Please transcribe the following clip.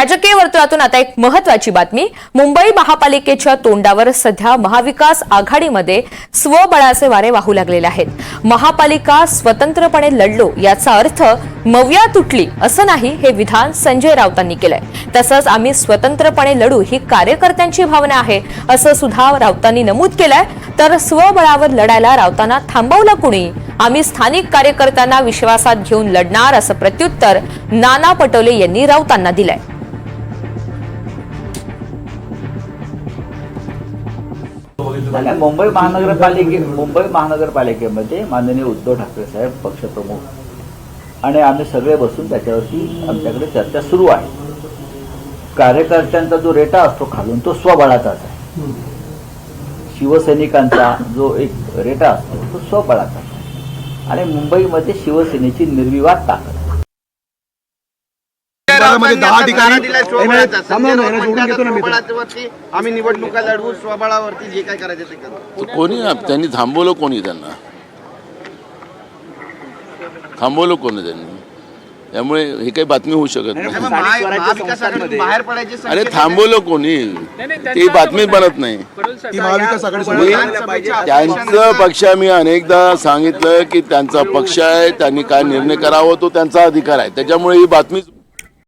राजकीय वर्तुळातून आता एक महत्त्वाची बातमी। मुंबई महापालिकेच्या तोंडावर सध्या महाविकास आघाडीमध्ये स्वबळाचे वारे वाहू लागलेले आहेत। महापालिका स्वतंत्रपणे लढलो याचा अर्थ मव्या तुटली असं नाही, हे विधान संजय राऊतांनी केलंय। तसंच आम्ही स्वतंत्रपणे लढू ही कार्यकर्त्यांची भावना आहे असं सुद्धा राऊतांनी नमूद केलंय। तर स्वबळावर लढायला राऊतांना थांबवलं कुणी? आम्ही स्थानिक कार्यकर्त्यांना विश्वासात घेऊन लढणार असं प्रत्युत्तर नाना पटोले यांनी राऊतांना दिलंय। मुंबई महानगरपालिकेमध्ये माननीय उद्धव ठाकरे साहेब पक्षप्रमुख आणि आम्ही सगळे बसून त्याच्यावरती आमच्याकडे चर्चा सुरू आहे। कार्यकर्त्यांचा जो रेटा असतो खालून तो स्वबळाचाच आहे। शिवसैनिकांचा जो एक रेटा असतो तो स्वबळाचा आहे आणि मुंबईमध्ये शिवसेनेची निर्विवाद ताकद आहे। आम्ही निवडणुका लढवू, स्वबळावरती जे काय करायचं ते करू। कोणी त्यांनी थांबवलं, कोणी त्यांना थांबवलं, कोणी त्यांनी? त्यामुळे हे काही बातमी होऊ शकत नाही। बाहेर पडायचे अरे थांबवलं कोणी? ती बातमी बनत नाही। त्यांचा पक्ष, मी अनेकदा सांगितलं की त्यांचा पक्ष आहे, त्यांनी काय निर्णय करावा तो त्यांचा अधिकार आहे, त्याच्यामुळे ही बातमी